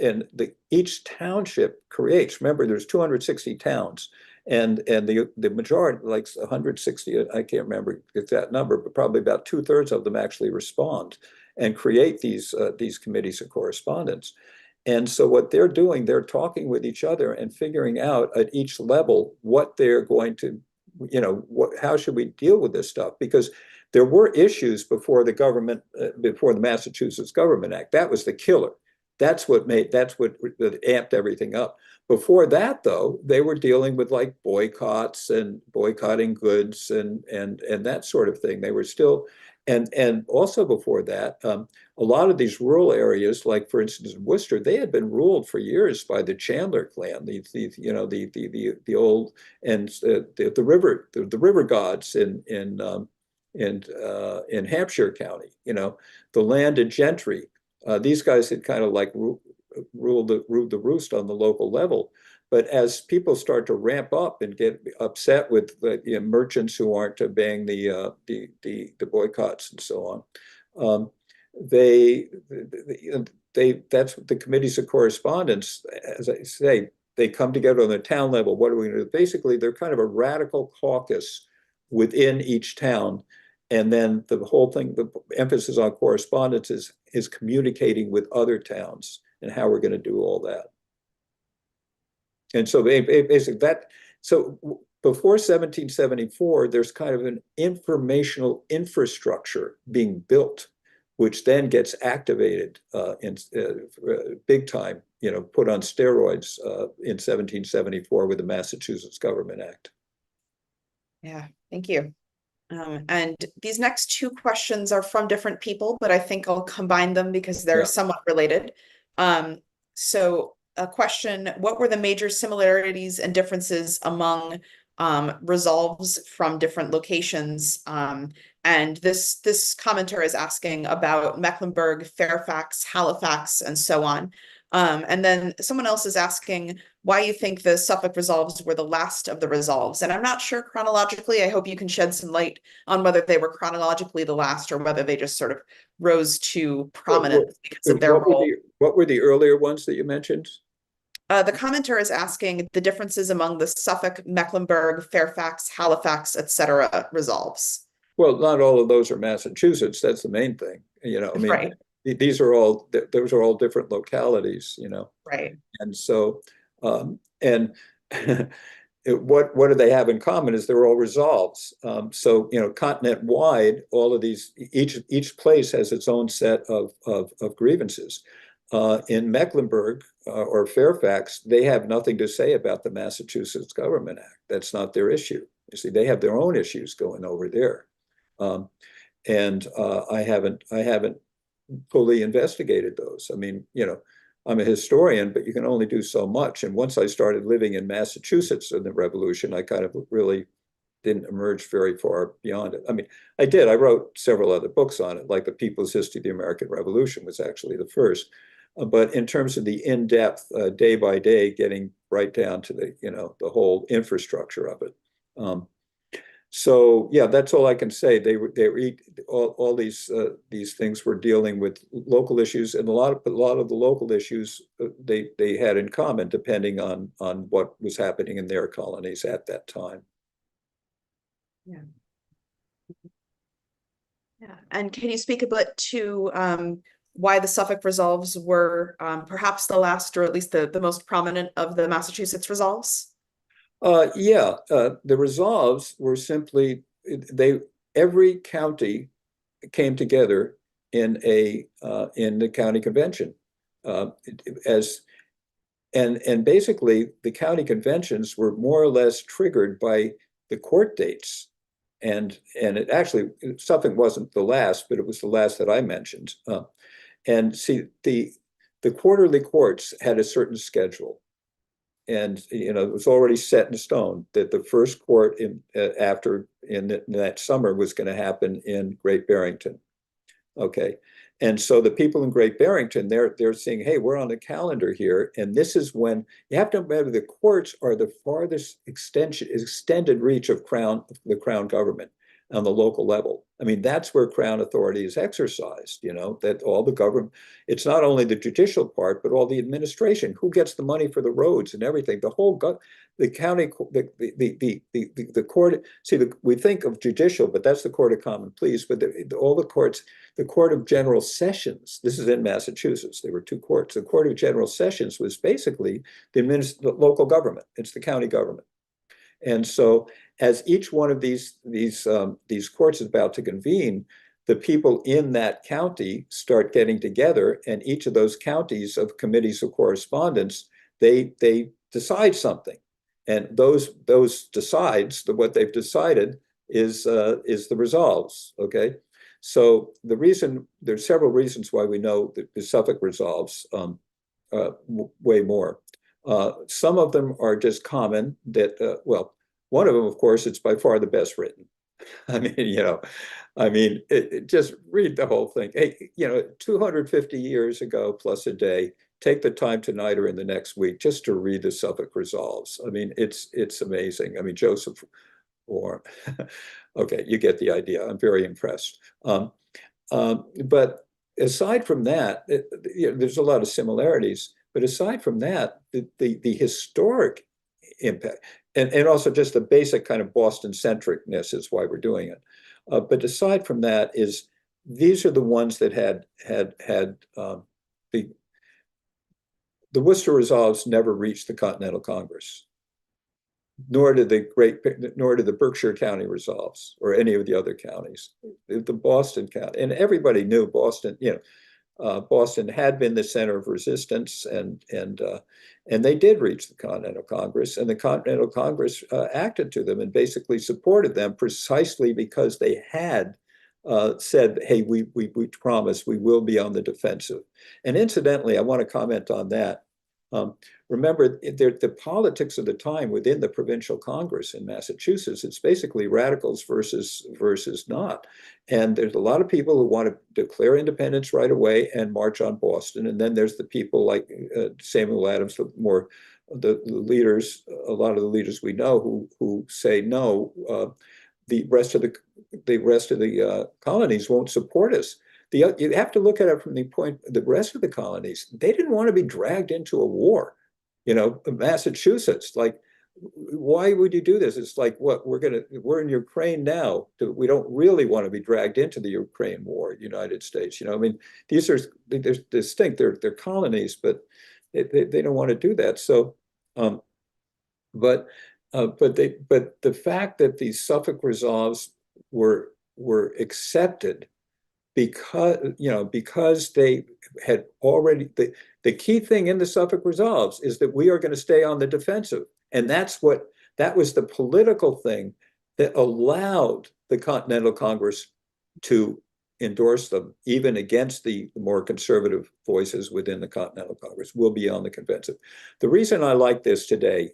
and each township creates, remember, there's 260 towns. And the majority, like 160, I can't remember the exact number, but probably about 2/3 of them actually respond and create these committees of correspondence. And so what they're doing, they're talking with each other and figuring out at each level what they're going to, how should we deal with this stuff? Because there were issues before the government, before the Massachusetts Government Act. That was the killer. That's what amped everything up. Before that, though, they were dealing with like boycotts and boycotting goods and that sort of thing. They were still, and also before that, a lot of these rural areas, like for instance in Worcester, they had been ruled for years by the Chandler clan, the old and the river gods in Hampshire County. The landed gentry. These guys had kind of like ruled the roost on the local level. But as people start to ramp up and get upset with the merchants who aren't obeying the boycotts and so on, that's what the committees of correspondence, as I say, they come together on the town level. What are we going to do? Basically, they're kind of a radical caucus within each town. And then the whole thing, the emphasis on correspondence is communicating with other towns and how we're going to do all that. And so basically so before 1774, there's kind of an informational infrastructure being built, which then gets activated in big time, put on steroids in 1774 with the Massachusetts Government Act. Yeah, thank you. And these next two questions are from different people, but I think I'll combine them because they're somewhat related. So a question, what were the major similarities and differences among resolves from different locations? And this commenter is asking about Mecklenburg, Fairfax, Halifax, and so on. And then someone else is asking why you think the Suffolk resolves were the last of the resolves. And I'm not sure chronologically. I hope you can shed some light on whether they were chronologically the last or whether they just sort of rose to prominence because of their role. What were the earlier ones that you mentioned? The commenter is asking the differences among the Suffolk, Mecklenburg, Fairfax, Halifax, etc. resolves. Well, not all of those are Massachusetts. That's the main thing. I mean, right. these are all, those are all different localities, you know. Right. And so, and what do they have in common is they're all resolves. So, you know, continent-wide, all of these, each place has its own set of grievances. In Mecklenburg or Fairfax, they have nothing to say about the Massachusetts Government Act. That's not their issue. You see, they have their own issues going over there. And I haven't fully investigated those. I mean, you know, I'm a historian, but you can only do so much. And once I started living in Massachusetts in the Revolution, I kind of really didn't emerge very far beyond it. I mean, I did. I wrote several other books on it, like The People's History of the American Revolution was actually the first. But in terms of the in-depth, day by day, getting right down to the, you know, the whole infrastructure of it. So yeah, that's all I can say. They were all these things were dealing with local issues, and a lot of the local issues they had in common, depending on what was happening in their colonies at that time. Yeah. Yeah. And can you speak a bit to why the Suffolk resolves were perhaps the last, or at least the most prominent of the Massachusetts resolves? Yeah, the resolves were simply every county came together in the county convention and basically the county conventions were more or less triggered by the court dates, and it actually, Suffolk wasn't the last, but it was the last that I mentioned. And see, the quarterly courts had a certain schedule. And you know, it was already set in stone that the first court in that summer was going to happen in Great Barrington. Okay, and so the people in Great Barrington, they're saying, hey, we're on the calendar here, and this is when you have to remember the courts are the farthest extended reach of the crown government on the local level. I mean, that's where crown authority is exercised, you know, that all the government, it's not only the judicial part, but all the administration, who gets the money for the roads and everything, the whole, the county, the court, see, we think of judicial, but that's the Court of Common Pleas, but all the courts, the Court of General Sessions, this is in Massachusetts, there were two courts. The Court of General Sessions was basically the local government, it's the county government. And so as each one of these courts is about to convene, the people in that county start getting together, and each of those counties of committees of correspondence, they decide something. And those decides, what they've decided is the resolves, okay? So there's several reasons why we know that the Suffolk resolves way more. Some of them are just common that, well, one of them, of course, it's by far the best written. I mean, you know, just read the whole thing. Hey, you know, 250 years ago plus a day, take the time tonight or in the next week just to read the Suffolk resolves. I mean, it's amazing. I mean, Joseph Warren. Okay, you get the idea. I'm very impressed. But aside from that, you know, there's a lot of similarities. But aside from that, the historic impact, and also just the basic kind of Boston-centricness is why we're doing it. But aside from that, these are the ones that had the Worcester resolves never reached the Continental Congress, nor did the Berkshire County resolves or any of the other counties. The Boston County, and everybody knew Boston, you know, Boston had been the center of resistance, and they did reach the Continental Congress, and the Continental Congress acted to them and basically supported them precisely because they had said, hey, we promise we will be on the defensive. And incidentally, I want to comment on that. Remember, the politics of the time within the Provincial Congress in Massachusetts, it's basically radicals versus not. And there's a lot of people who want to declare independence right away and march on Boston. And then there's the people like Samuel Adams, the leaders, a lot of the leaders we know who say, no, the rest of the colonies won't support us. You have to look at it from the point, the rest of the colonies, they didn't want to be dragged into a war. You know, Massachusetts, like why would you do this? It's like, what, we're in Ukraine now. We don't really want to be dragged into the Ukraine war, United States. I mean, they're distinct, they're colonies, but they don't want to do that. So, but the fact that these Suffolk resolves were accepted because they had already, the key thing in the Suffolk resolves is that we are going to stay on the defensive. And that was the political thing that allowed the Continental Congress to endorse them, even against the more conservative voices within the Continental Congress. We'll be on the defensive. The reason I like this today,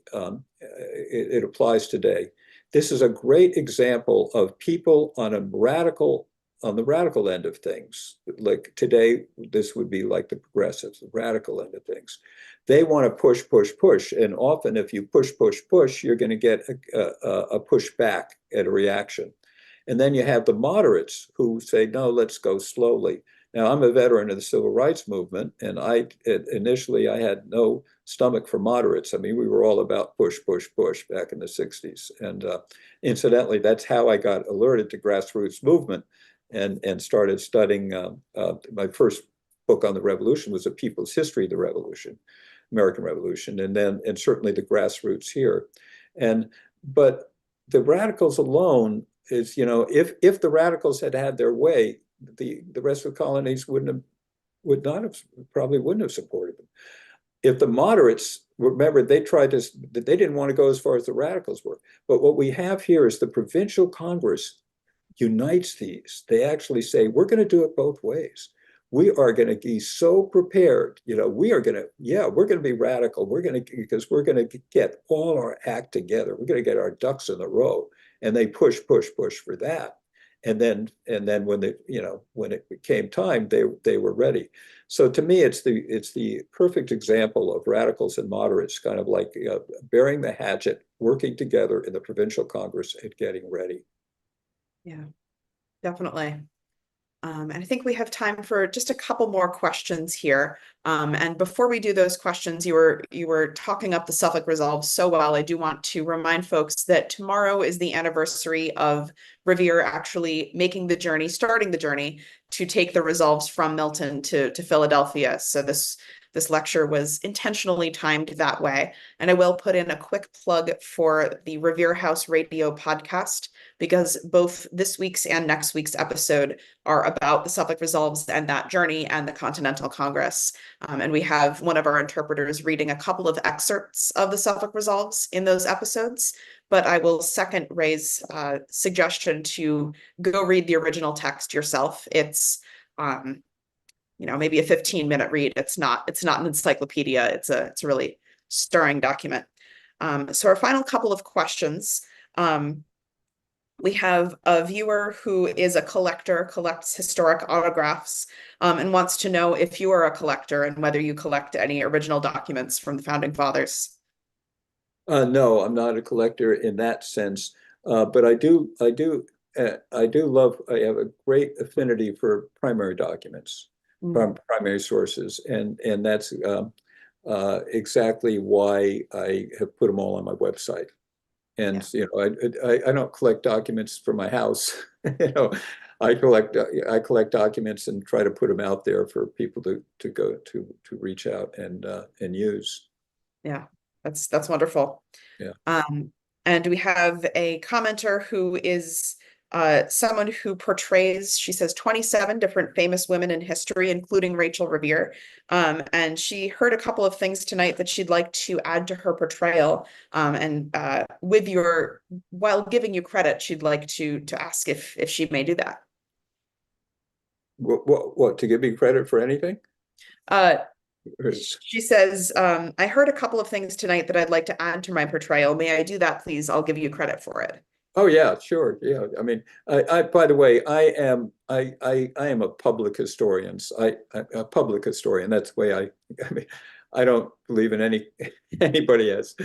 it applies today. This is a great example of people on the radical end of things. Like today, this would be like the progressives, the radical end of things. They want to push, push, push. And often if you push, push, push, you're going to get a pushback and a reaction. And then you have the moderates who say, no, let's go slowly. Now, I'm a veteran of the civil rights movement, and initially I had no stomach for moderates. I mean, we were all about push, push, push back in the 60s. And incidentally, that's how I got alerted to grassroots movement and started studying. My first book on the revolution was A People's History of the Revolution, American Revolution, and certainly the grassroots here. But the radicals alone is, if the radicals had had their way, the rest of the colonies probably wouldn't have supported them. If the moderates, remember, they didn't want to go as far as the radicals were. But what we have here is the Provincial Congress unites these. They actually say, we're going to do it both ways. We are going to be so prepared. We're going to be radical. Because we're going to get all our act together. We're going to get our ducks in a row. And they push, push, push for that. And then when it came time, they were ready. So to me, it's the perfect example of radicals and moderates kind of like bearing the hatchet, working together in the Provincial Congress and getting ready. Yeah, definitely. And I think we have time for just a couple more questions here. And before we do those questions, you were talking up the Suffolk Resolve so well. I do want to remind folks that tomorrow is the anniversary of Revere actually starting the journey to take the resolves from Milton to Philadelphia. So this lecture was intentionally timed that way. And I will put in a quick plug for the Revere House radio podcast, because both this week's and next week's episode are about the Suffolk Resolves and that journey and the Continental Congress. And we have one of our interpreters reading a couple of excerpts of the Suffolk Resolves in those episodes. But I will second Ray's suggestion to go read the original text yourself. It's maybe a 15-minute read. It's not an encyclopedia. It's a really stirring document. So our final couple of questions. We have a viewer who is a collector, collects historic autographs, and wants to know if you are a collector and whether you collect any original documents from the Founding Fathers. No, I'm not a collector in that sense, but I have a great affinity for primary documents. Primary sources, and that's exactly why I have put them all on my website. And I don't collect documents for my house. I collect documents and try to put them out there for people to reach out and use. Yeah, that's wonderful. Yeah. And we have a commenter who is someone who portrays, she says, 27 different famous women in history, including Rachel Revere. And she heard a couple of things tonight that she'd like to add to her portrayal. And while giving you credit, she'd like to ask if she may do that. What, to give me credit for anything? She says, I heard a couple of things tonight that I'd like to add to my portrayal. May I do that, please? I'll give you credit for it. Oh yeah, sure. Yeah. I mean, by the way, I am a public historian. I'm a public historian. That's the way I mean, I don't believe in anybody has,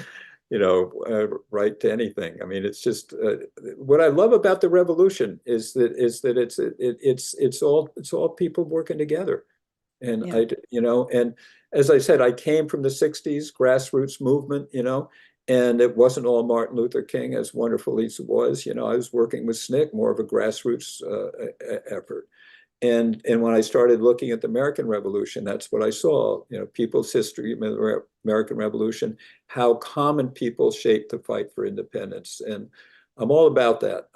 right to anything. I mean, it's just what I love about the revolution is that it's all people working together. And and as I said, I came from the 60s grassroots movement, And it wasn't all Martin Luther King, as wonderful as it was. You know, I was working with SNCC, more of a grassroots effort. And when I started looking at the American Revolution, that's what I saw. You know, people's history, American Revolution, how common people shaped the fight for independence. And I'm all about that.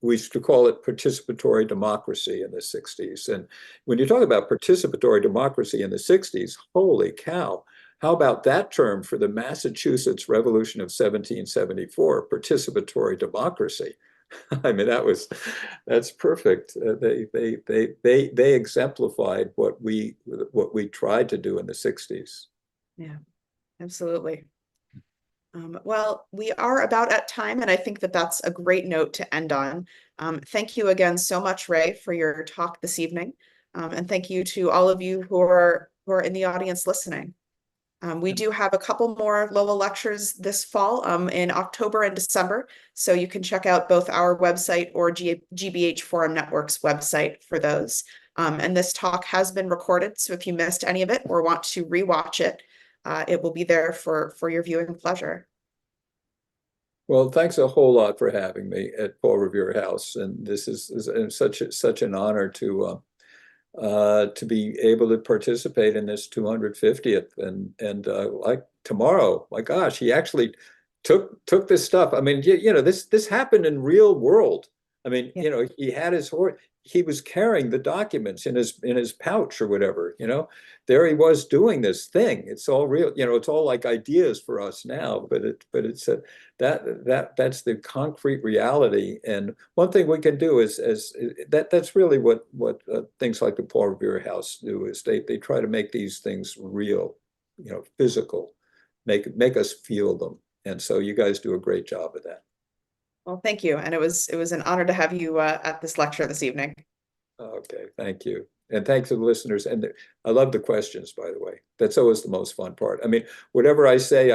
We used to call it participatory democracy in the 60s. And when you talk about participatory democracy in the 60s, holy cow, how about that term for the Massachusetts Revolution of 1774, participatory democracy? I mean, that's perfect. They exemplified what we tried to do in the 60s. Yeah, absolutely. Well, we are about at time, and I think that that's a great note to end on. Thank you again so much, Ray, for your talk this evening. And thank you to all of you who are in the audience listening. We do have a couple more Lowell lectures this fall in October and December, so you can check out both our website or GBH Forum Network's website for those. And this talk has been recorded, so if you missed any of it or want to rewatch it, it will be there for your viewing pleasure. Well, thanks a whole lot for having me at Paul Revere House, and this is such an honor to be able to participate in this 250th. And like tomorrow, my gosh, he actually took this stuff. I mean, you know, this happened in real world. I mean, Yeah. you know, he had his horse. He was carrying the documents in his pouch or whatever. You know, there he was doing this thing. It's all real. You know, it's all like ideas for us now, but it's that's the concrete reality. And one thing we can do is that's really what things like the Paul Revere House do, is they try to make these things real, you know, physical, make us feel them. And so you guys do a great job of that. Well, thank you. And it was an honor to have you at this lecture this evening. Okay, thank you. And thanks to the listeners. And I love the questions, by the way. That's always the most fun part. I mean, whatever I say,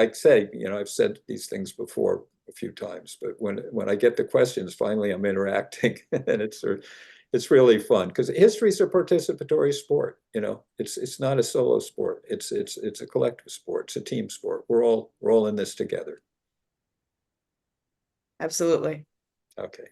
you know, I've said these things before a few times, but when I get the questions, finally I'm interacting, and it's really fun, because history is a participatory sport. You know, it's not a solo sport. It's a collective sport. It's a team sport. We're all in this together. Absolutely. Okay.